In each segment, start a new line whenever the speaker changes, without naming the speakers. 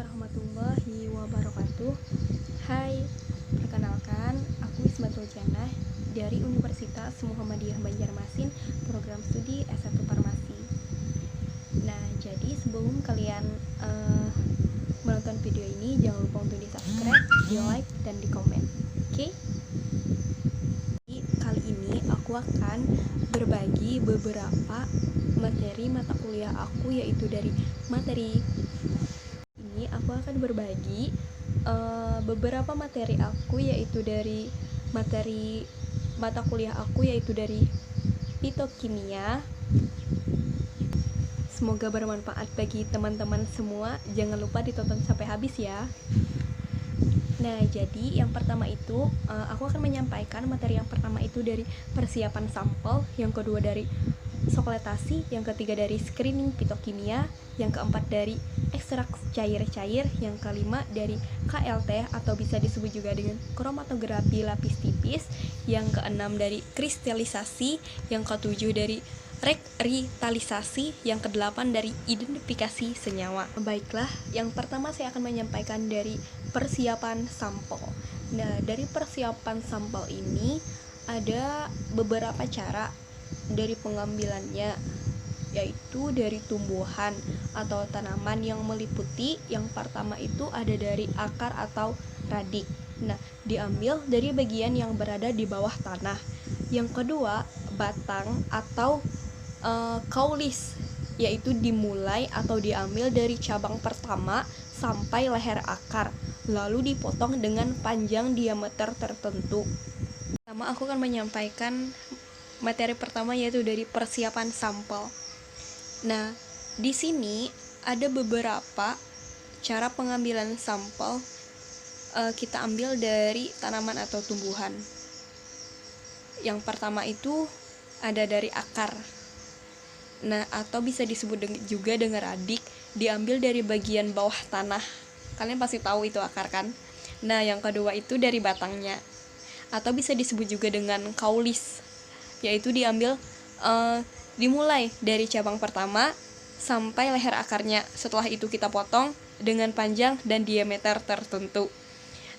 warahmatullahi wabarakatuh. Hai, perkenalkan aku Ismatul Jannah dari Universitas Muhammadiyah Banjarmasin, program studi S1 Farmasi. Nah, jadi sebelum kalian menonton video ini, jangan lupa untuk di-subscribe, di-like, dan di-komen. Oke? Kali ini aku akan berbagi beberapa materi mata kuliah aku, yaitu dari materi ini aku akan berbagi beberapa materi aku, yaitu dari materi mata kuliah aku, yaitu dari fitokimia. Semoga bermanfaat bagi teman-teman semua. Jangan lupa ditonton sampai habis ya. Nah, jadi yang pertama itu aku akan menyampaikan materi yang pertama itu dari persiapan sampel, yang kedua dari sokletasi, yang ketiga dari screening fitokimia, yang keempat dari ekstrak cair-cair, yang kelima dari KLT atau bisa disebut juga dengan kromatografi lapis tipis, yang keenam dari kristalisasi, yang ketujuh dari revitalisasi, yang kedelapan dari identifikasi senyawa. Baiklah, yang pertama saya akan menyampaikan dari persiapan sampel. Nah, dari persiapan sampel ini ada beberapa cara dari pengambilannya, yaitu dari tumbuhan atau tanaman yang meliputi. Yang pertama itu ada dari akar atau radik. Nah, diambil dari bagian yang berada di bawah tanah. Yang kedua, batang atau kaulis, yaitu dimulai atau diambil dari cabang pertama sampai leher akar, lalu dipotong dengan panjang diameter tertentu. Pertama, aku akan menyampaikan materi pertama, yaitu dari persiapan sampel. Nah, di sini ada beberapa cara pengambilan sampel. Kita ambil dari tanaman atau tumbuhan. Yang pertama itu ada dari akar. Nah, atau bisa disebut juga dengan radik, diambil dari bagian bawah tanah. Kalian pasti tahu itu akar kan? Nah, yang kedua itu dari batangnya, atau bisa disebut juga dengan kaulis, yaitu dimulai dari cabang pertama sampai leher akarnya. Setelah itu kita potong dengan panjang dan diameter tertentu.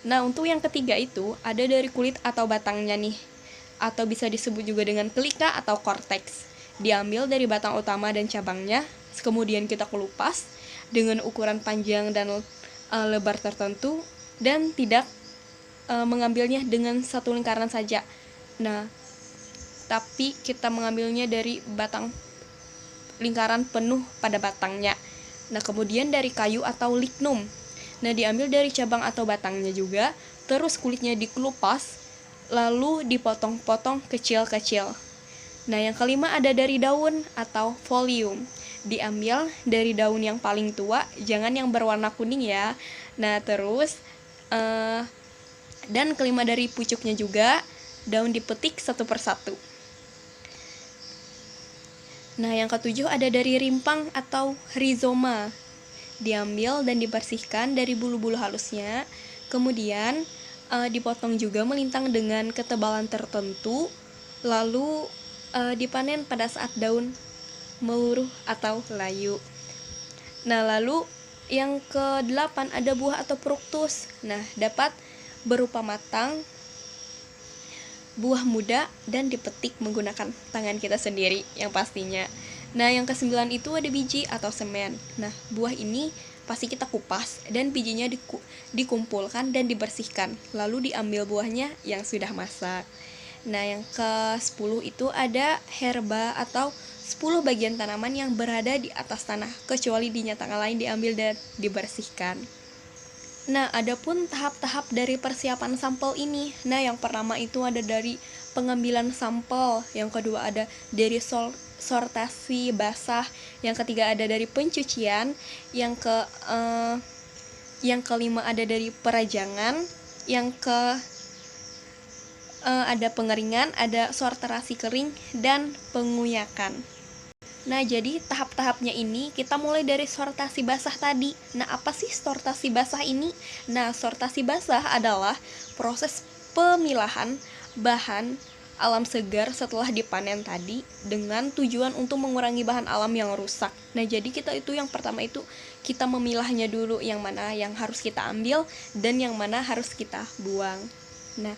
Nah, untuk yang ketiga itu ada dari kulit atau batangnya nih, atau bisa disebut juga dengan kelika atau korteks. Diambil dari batang utama dan cabangnya, kemudian kita kelupas dengan ukuran panjang dan lebar tertentu, dan tidak mengambilnya dengan satu lingkaran saja. Nah, tapi kita mengambilnya dari batang lingkaran penuh pada batangnya. Nah, kemudian dari kayu atau lignum. Nah, diambil dari cabang atau batangnya juga, terus kulitnya dikelupas, lalu dipotong-potong kecil-kecil. Nah, yang kelima ada dari daun atau folium. Diambil dari daun yang paling tua, jangan yang berwarna kuning ya. Nah, terus dan kelima dari pucuknya juga, daun dipetik satu persatu. Nah, yang ketujuh ada dari rimpang atau rizoma. Diambil dan dibersihkan dari bulu-bulu halusnya, kemudian dipotong juga melintang dengan ketebalan tertentu, lalu dipanen pada saat daun meluruh atau layu. Nah, lalu yang ke-8 ada buah atau fruktus. Nah, dapat berupa matang, buah muda, dan dipetik menggunakan tangan kita sendiri yang pastinya. Nah, yang ke-9 itu ada biji atau semen. Nah, buah ini pasti kita kupas dan bijinya dikumpulkan dan dibersihkan, lalu diambil buahnya yang sudah masak. Nah, yang ke-10 itu ada herba atau 10 bagian tanaman yang berada di atas tanah, kecuali dinyatakan lain diambil dan dibersihkan. Nah, adapun tahap-tahap dari persiapan sampel ini. Nah, yang pertama itu ada dari pengambilan sampel, yang kedua ada dari sortasi basah, yang ketiga ada dari pencucian, yang kelima ada dari perajangan, ada pengeringan, ada sortasi kering, dan penguyakan. Nah, jadi tahap-tahapnya ini kita mulai dari sortasi basah tadi. Nah, apa sih sortasi basah ini? Nah, sortasi basah adalah proses pemilahan bahan alam segar setelah dipanen tadi dengan tujuan untuk mengurangi bahan alam yang rusak. Nah, jadi kita itu yang pertama itu kita memilahnya dulu, yang mana yang harus kita ambil dan yang mana harus kita buang. Nah,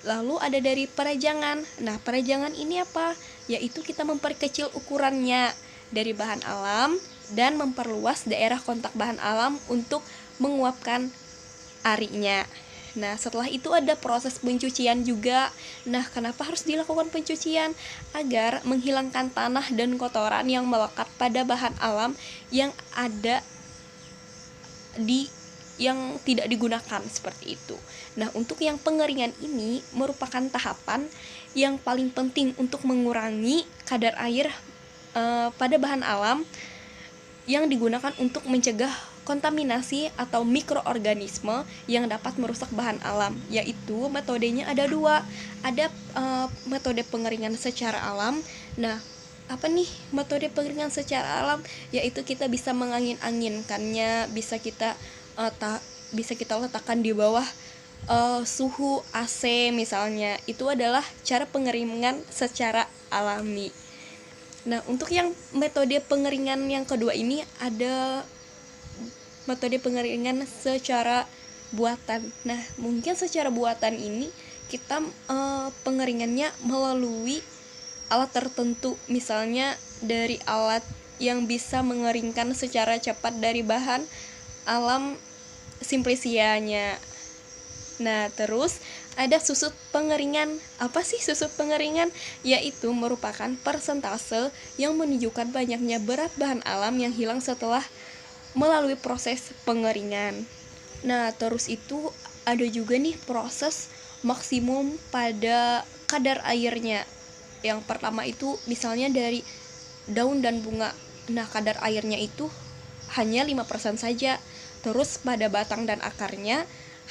lalu ada dari perajangan. Nah, perajangan ini apa? Yaitu kita memperkecil ukurannya dari bahan alam dan memperluas daerah kontak bahan alam untuk menguapkan arinya. Nah, setelah itu ada proses pencucian juga. Nah, kenapa harus dilakukan pencucian? Agar menghilangkan tanah dan kotoran yang melekat pada bahan alam yang ada yang tidak digunakan, seperti itu. Nah, untuk yang pengeringan ini merupakan tahapan yang paling penting untuk mengurangi kadar air pada bahan alam yang digunakan untuk mencegah kontaminasi atau mikroorganisme yang dapat merusak bahan alam. Yaitu metodenya ada dua. Ada metode pengeringan secara alam. Nah, apa nih metode pengeringan secara alam? Yaitu kita bisa mengangin-anginkannya, bisa kita letakkan di bawah suhu AC misalnya. Itu adalah cara pengeringan secara alami. Nah, untuk yang metode pengeringan yang kedua ini ada metode pengeringan secara buatan. Nah, mungkin secara buatan ini kita pengeringannya melalui alat tertentu, misalnya dari alat yang bisa mengeringkan secara cepat dari bahan alam simplicianya. Nah, terus ada susut pengeringan. Apa sih susut pengeringan? Yaitu merupakan persentase yang menunjukkan banyaknya berat bahan alam yang hilang setelah melalui proses pengeringan. Nah, terus itu ada juga nih proses maksimum pada kadar airnya. Yang pertama itu misalnya dari daun dan bunga. Nah, kadar airnya itu hanya 5% saja. Terus pada batang dan akarnya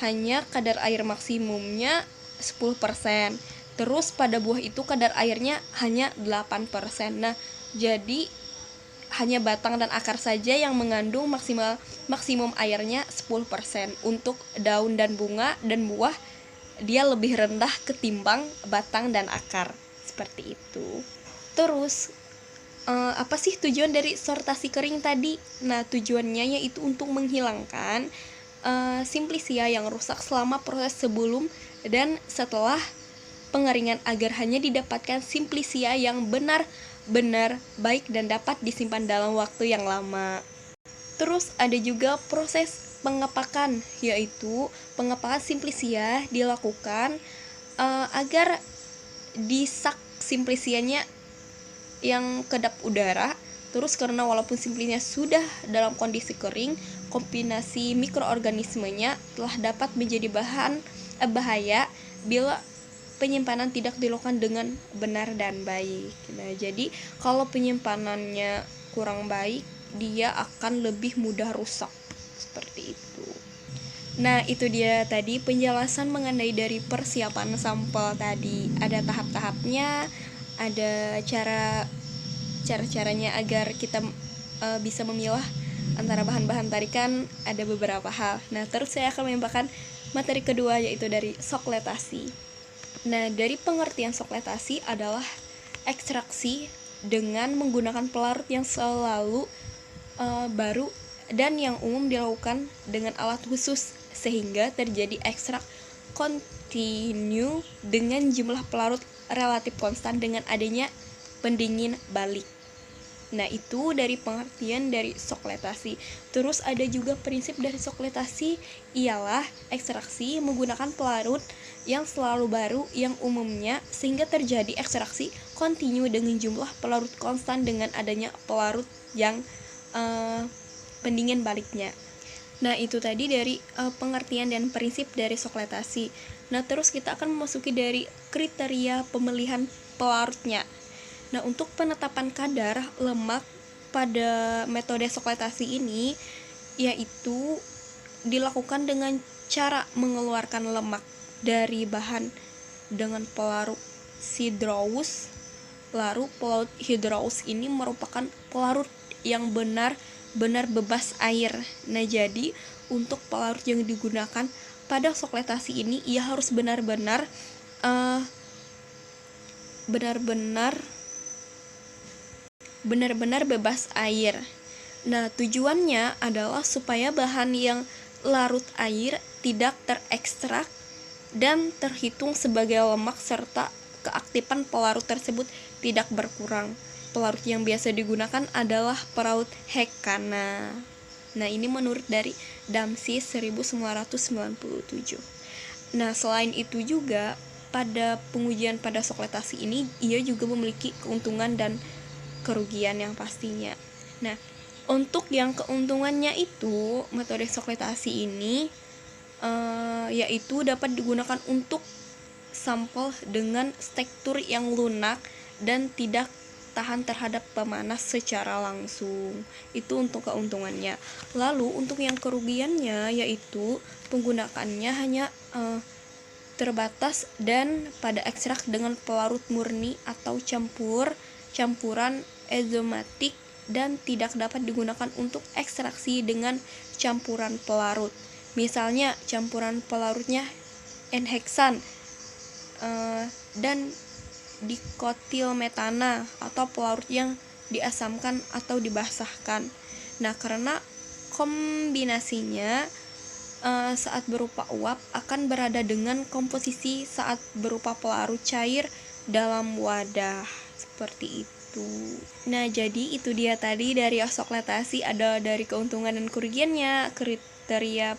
hanya kadar air maksimumnya 10%. Terus pada buah itu kadar airnya hanya 8%. Nah, jadi hanya batang dan akar saja yang mengandung maksimum airnya 10%. Untuk daun dan bunga dan buah dia lebih rendah ketimbang batang dan akar, seperti itu. Terus apa sih tujuan dari sortasi kering tadi? Nah, tujuannya yaitu untuk menghilangkan simplicia yang rusak selama proses sebelum dan setelah pengeringan agar hanya didapatkan simplicia yang benar baik dan dapat disimpan dalam waktu yang lama. Terus ada juga proses pengepakan, yaitu pengepakan simplicia dilakukan agar disak simplicianya yang kedap udara. Terus karena walaupun simplicianya sudah dalam kondisi kering, kombinasi mikroorganismenya telah dapat menjadi bahaya bila penyimpanan tidak dilakukan dengan benar dan baik. Nah, jadi kalau penyimpanannya kurang baik, dia akan lebih mudah rusak, seperti itu. Nah, itu dia tadi penjelasan mengenai dari persiapan sampel tadi. Ada tahap-tahapnya, ada cara-caranya agar kita bisa memilah antara bahan-bahan tarikan, ada beberapa hal. Nah, terus saya akan menambahkan materi kedua, yaitu dari sokletasi. Nah, dari pengertian sokletasi adalah ekstraksi dengan menggunakan pelarut yang selalu baru dan yang umum dilakukan dengan alat khusus sehingga terjadi ekstrak kontinu dengan jumlah pelarut relatif konstan dengan adanya pendingin balik. Nah, itu dari pengertian dari sokletasi. Terus ada juga prinsip dari sokletasi ialah ekstraksi menggunakan pelarut yang selalu baru yang umumnya sehingga terjadi ekstraksi kontinu dengan jumlah pelarut konstan dengan adanya pelarut yang pendingin baliknya. Nah, itu tadi dari pengertian dan prinsip dari sokletasi. Nah, terus kita akan memasuki dari kriteria pemilihan pelarutnya. Nah, untuk penetapan kadar lemak pada metode sokletasi ini yaitu dilakukan dengan cara mengeluarkan lemak dari bahan dengan pelarut hidrous. Lalu pelarut hidrous ini merupakan pelarut yang benar-benar bebas air. Nah, jadi untuk pelarut yang digunakan pada sokletasi ini ia harus benar-benar benar-benar bebas air. Nah, tujuannya adalah supaya bahan yang larut air tidak terekstrak dan terhitung sebagai lemak serta keaktifan pelarut tersebut tidak berkurang. Pelarut yang biasa digunakan adalah pelarut Hekana. Nah, ini menurut dari Damsis 1997. Nah, selain itu juga pada pengujian pada sokletasi ini ia juga memiliki keuntungan dan kerugian yang pastinya. Nah, untuk yang keuntungannya itu metode sokletasi ini yaitu dapat digunakan untuk sampel dengan tekstur yang lunak dan tidak tahan terhadap pemanas secara langsung. Itu untuk keuntungannya. Lalu untuk yang kerugiannya yaitu penggunakannya hanya terbatas dan pada ekstrak dengan pelarut murni atau campuran enzimatik dan tidak dapat digunakan untuk ekstraksi dengan campuran pelarut. Misalnya campuran pelarutnya N-heksan dan dikotilmetana atau pelarut yang diasamkan atau dibasahkan. Nah, karena kombinasinya saat berupa uap akan berada dengan komposisi saat berupa pelarut cair dalam wadah seperti itu. Nah, jadi itu dia tadi dari sokletasi, ada dari keuntungan dan kerugiannya, kriteria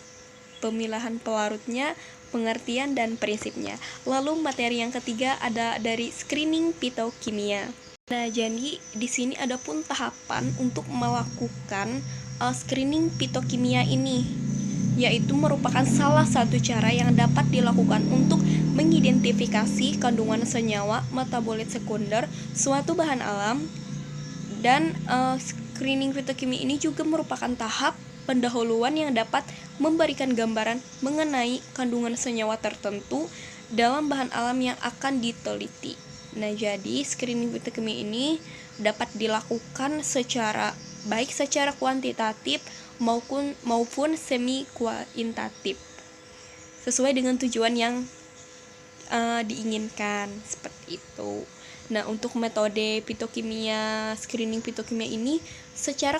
pemilahan pelarutnya, pengertian dan prinsipnya. Lalu materi yang ketiga ada dari screening fitokimia. Nah, jadi di sini ada pun tahapan untuk melakukan screening fitokimia ini, yaitu merupakan salah satu cara yang dapat dilakukan untuk mengidentifikasi kandungan senyawa metabolit sekunder suatu bahan alam. Dan screening fitokimia ini juga merupakan tahap pendahuluan yang dapat memberikan gambaran mengenai kandungan senyawa tertentu dalam bahan alam yang akan diteliti. Nah, jadi screening fitokimia ini dapat dilakukan baik secara kuantitatif maupun semi kuantitatif sesuai dengan tujuan yang diinginkan, seperti itu. Nah, untuk metode fitokimia, screening fitokimia ini secara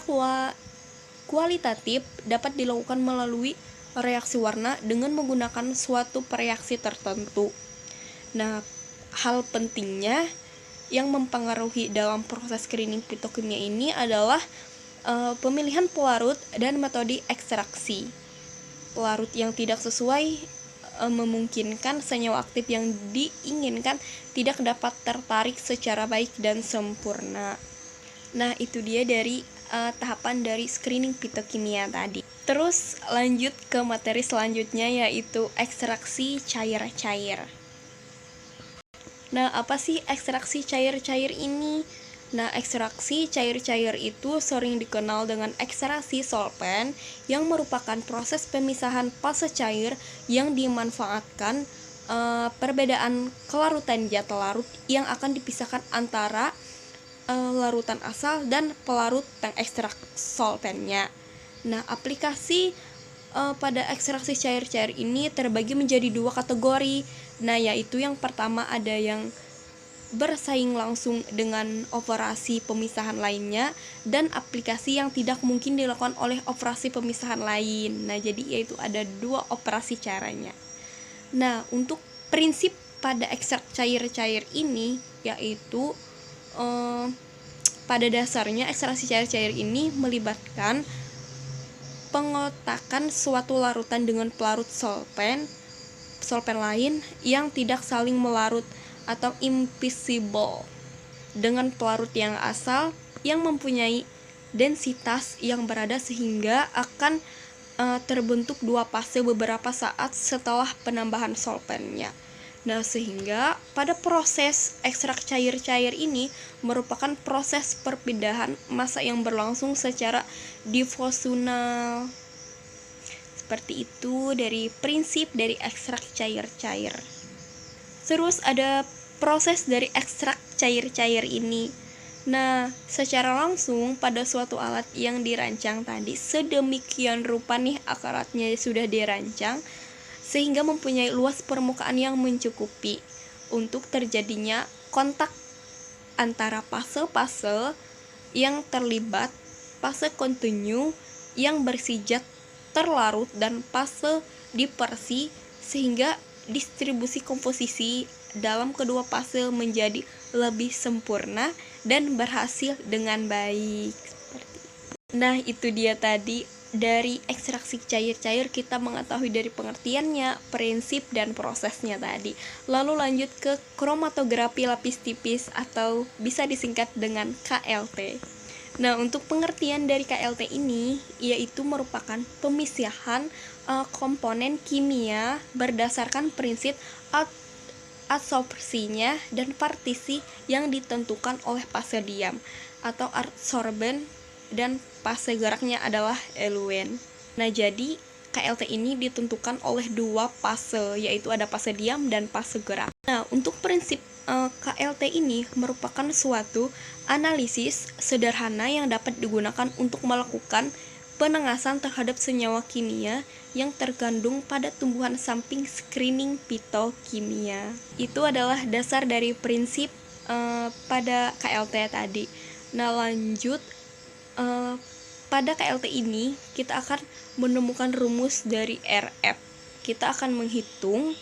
kualitatif dapat dilakukan melalui reaksi warna dengan menggunakan suatu reaksi tertentu. Nah, hal pentingnya yang mempengaruhi dalam proses screening fitokimia ini adalah pemilihan pelarut dan metode ekstraksi. Pelarut yang tidak sesuai memungkinkan senyawa aktif yang diinginkan tidak dapat tertarik secara baik dan sempurna. Nah, itu dia dari tahapan dari screening fitokimia tadi. Terus lanjut ke materi selanjutnya, yaitu ekstraksi cair-cair. Nah, apa sih ekstraksi cair-cair ini? Nah, ekstraksi cair-cair itu sering dikenal dengan ekstraksi solvent, yang merupakan proses pemisahan fase cair yang dimanfaatkan perbedaan kelarutan zat larut yang akan dipisahkan antara larutan asal dan pelarut pengekstrak solventnya. Nah, aplikasi pada ekstraksi cair-cair ini terbagi menjadi dua kategori. Nah, yaitu yang pertama ada yang bersaing langsung dengan operasi pemisahan lainnya, dan aplikasi yang tidak mungkin dilakukan oleh operasi pemisahan lain. Nah, jadi yaitu ada dua operasi caranya. Nah, untuk prinsip pada ekstrak cair-cair ini yaitu pada dasarnya ekstraksi cair-cair ini melibatkan pengotakan suatu larutan dengan pelarut solvent lain yang tidak saling melarut atau immiscible dengan pelarut yang asal yang mempunyai densitas yang berada sehingga akan terbentuk dua fase beberapa saat setelah penambahan solventnya. Nah, sehingga pada proses ekstrak cair-cair ini merupakan proses perpindahan massa yang berlangsung secara difusional. Seperti itu dari prinsip dari ekstrak cair-cair. Terus ada proses dari ekstrak cair-cair ini. Nah, secara langsung pada suatu alat yang dirancang tadi sedemikian rupa nih akaratnya sudah dirancang sehingga mempunyai luas permukaan yang mencukupi untuk terjadinya kontak antara fase-fase yang terlibat, fase kontinu yang bersifat terlarut, dan fase dispersi, sehingga distribusi komposisi dalam kedua fase menjadi lebih sempurna dan berhasil dengan baik. Nah, itu dia tadi dari ekstraksi cair-cair kita mengetahui dari pengertiannya, prinsip, dan prosesnya tadi. Lalu lanjut ke kromatografi lapis tipis atau bisa disingkat dengan KLT. Nah, untuk pengertian dari KLT ini yaitu merupakan pemisahan komponen kimia berdasarkan prinsip adsorpsinya dan partisi yang ditentukan oleh fase diam atau adsorben, dan fase geraknya adalah eluen. Nah, jadi KLT ini ditentukan oleh dua fase, yaitu ada fase diam dan fase gerak. Nah, untuk prinsip KLT ini merupakan suatu analisis sederhana yang dapat digunakan untuk melakukan penengasan terhadap senyawa kimia yang terkandung pada tumbuhan samping screening fitokimia. Itu adalah dasar dari prinsip pada KLT tadi. Nah, lanjut pada KLT ini kita akan menemukan rumus dari RF. Kita akan menghitung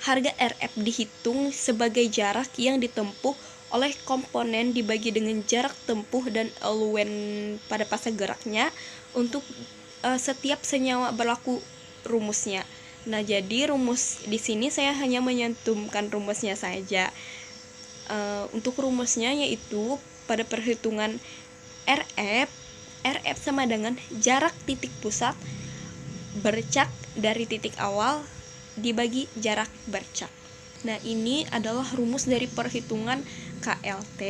harga RF dihitung sebagai jarak yang ditempuh oleh komponen dibagi dengan jarak tempuh dan eluen pada fase geraknya untuk setiap senyawa berlaku rumusnya. Nah, jadi rumus di sini saya hanya menyantumkan rumusnya saja. Untuk rumusnya yaitu pada perhitungan RF sama dengan jarak titik pusat bercak dari titik awal dibagi jarak bercak. Nah, ini adalah rumus dari perhitungan KLT.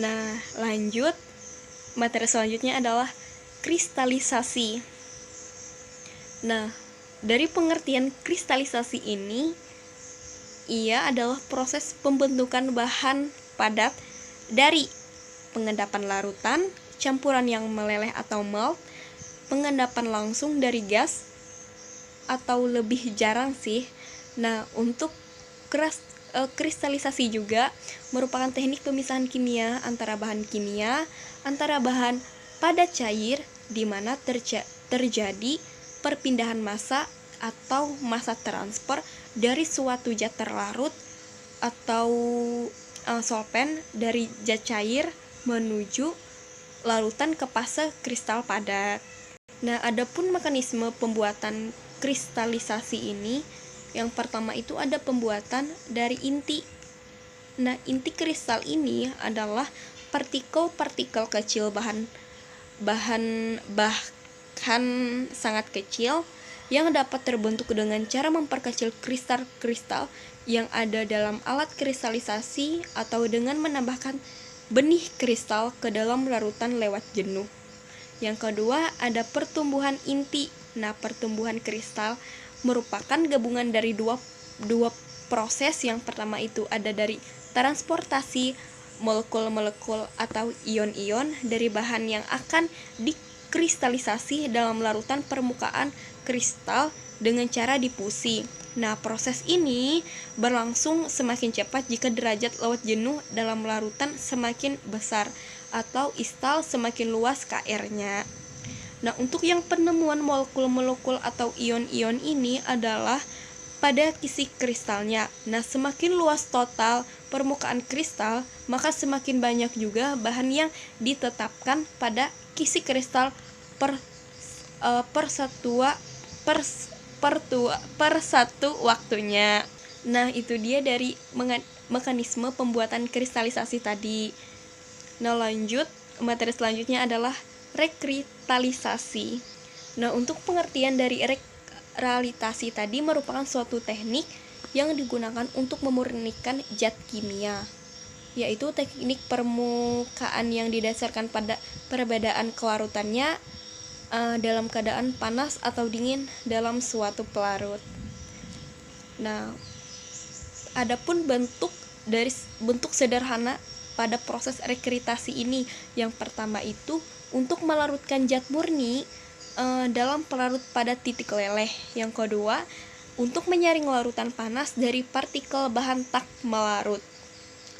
Nah, lanjut, materi selanjutnya adalah kristalisasi. Nah, dari pengertian kristalisasi ini, ia adalah proses pembentukan bahan padat dari pengendapan larutan, campuran yang meleleh atau melt, pengendapan langsung dari gas, atau lebih jarang sih. Nah, untuk kristalisasi juga merupakan teknik pemisahan kimia antara bahan padat cair, di mana terjadi perpindahan massa atau massa transfer dari suatu zat terlarut atau solvent dari zat cair menuju larutan ke fase kristal padat. Nah, adapun mekanisme pembuatan kristalisasi ini, yang pertama itu ada pembuatan dari inti. Nah, inti kristal ini adalah partikel-partikel kecil bahkan sangat kecil yang dapat terbentuk dengan cara memperkecil kristal-kristal yang ada dalam alat kristalisasi atau dengan menambahkan benih kristal ke dalam larutan lewat jenuh. Yang kedua, ada pertumbuhan inti. Nah, pertumbuhan kristal merupakan gabungan dari dua proses. Yang pertama itu ada dari transportasi molekul-molekul atau ion-ion dari bahan yang akan dikristalisasi dalam larutan permukaan kristal dengan cara difusi. Nah, proses ini berlangsung semakin cepat jika derajat lewat jenuh dalam larutan semakin besar atau istal semakin luas KR-nya. Nah, untuk yang penemuan molekul-molekul atau ion-ion ini adalah pada kisi kristalnya. Nah, semakin luas total permukaan kristal, maka semakin banyak juga bahan yang ditetapkan pada kisi kristal per satu waktunya. Nah, itu dia dari mekanisme pembuatan kristalisasi tadi. Nah, lanjut, materi selanjutnya adalah rekristalisasi. Nah, untuk pengertian dari rekristalisasi tadi merupakan suatu teknik yang digunakan untuk memurnikan zat kimia, yaitu teknik permukaan yang didasarkan pada perbedaan kelarutannya dalam keadaan panas atau dingin dalam suatu pelarut. Nah, adapun bentuk sederhana pada proses rekristalisasi ini, yang pertama itu untuk melarutkan zat murni dalam pelarut pada titik leleh. Yang kedua, untuk menyaring larutan panas dari partikel bahan tak melarut.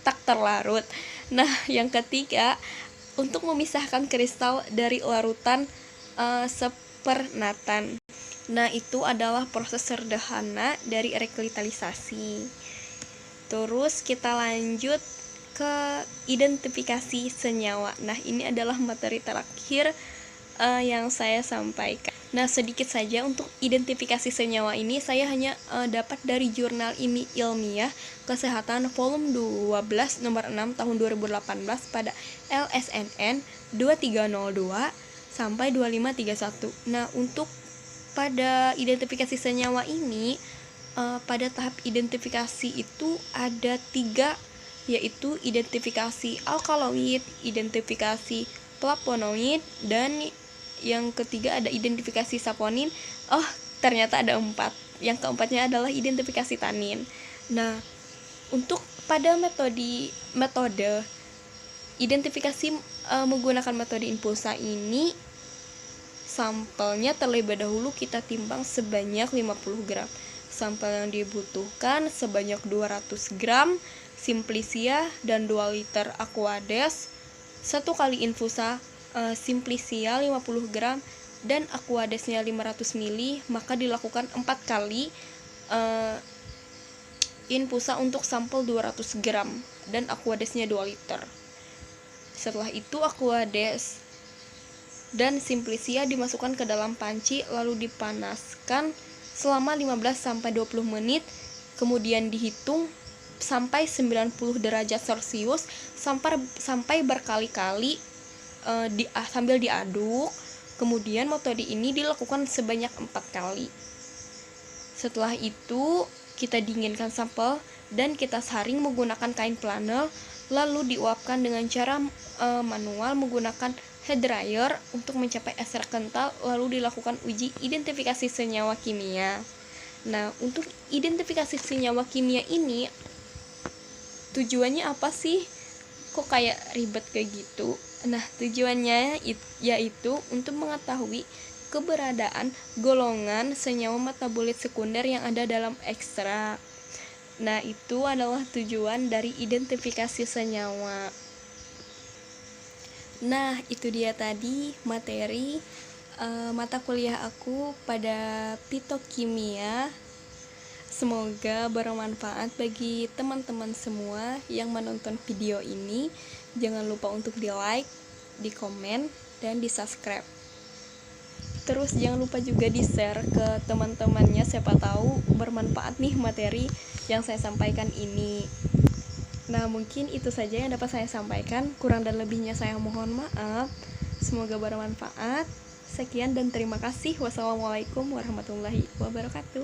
tak terlarut. Nah, yang ketiga, untuk memisahkan kristal dari larutan sepernatan. Nah, itu adalah proses sederhana dari rekristalisasi. Terus kita lanjut ke identifikasi senyawa. Nah, ini adalah materi terakhir yang saya sampaikan. Nah, sedikit saja untuk identifikasi senyawa ini saya hanya dapat dari jurnal ilmiah Kesehatan volume 12 nomor 6 tahun 2018 pada LSNN 2302 sampai 2531. Nah, untuk pada identifikasi senyawa ini pada tahap identifikasi itu ada 3, yaitu identifikasi alkaloid, identifikasi flavonoid, dan yang ketiga ada identifikasi saponin. Ternyata ada 4. Yang keempatnya adalah identifikasi tanin. Nah, untuk pada metode identifikasi menggunakan metode infusa ini, sampelnya terlebih dahulu kita timbang sebanyak 50 gram. Sampel yang dibutuhkan sebanyak 200 gram Simplicia dan 2 liter Aquades. 1 kali infusa Simplicia 50 gram dan Aquadesnya 500 ml, maka dilakukan 4 kali infusa untuk sampel 200 gram dan Aquadesnya 2 liter. Setelah itu Aquades dan Simplicia dimasukkan ke dalam panci lalu dipanaskan selama 15-20 menit, kemudian dihitung sampai 90 derajat Celcius sampai berkali-kali sambil diaduk. Kemudian metode ini dilakukan sebanyak 4 kali. Setelah itu kita dinginkan sampel dan kita saring menggunakan kain flanel, lalu diuapkan dengan cara manual menggunakan hair dryer untuk mencapai ekstrak kental, lalu dilakukan uji identifikasi senyawa kimia. Nah, untuk identifikasi senyawa kimia ini tujuannya apa sih? Kok kayak ribet kayak gitu? Nah, tujuannya yaitu untuk mengetahui keberadaan golongan senyawa metabolit sekunder yang ada dalam ekstrak. Nah, itu adalah tujuan dari identifikasi senyawa. Nah, itu dia tadi materi mata kuliah aku pada fitokimia. Semoga bermanfaat bagi teman-teman semua yang menonton video ini. Jangan lupa untuk di-like, di-komen, dan di-subscribe. Terus jangan lupa juga di-share ke teman-temannya, siapa tahu bermanfaat nih materi yang saya sampaikan ini. Nah, mungkin itu saja yang dapat saya sampaikan. Kurang dan lebihnya saya mohon maaf. Semoga bermanfaat. Sekian dan terima kasih. Wassalamualaikum warahmatullahi wabarakatuh.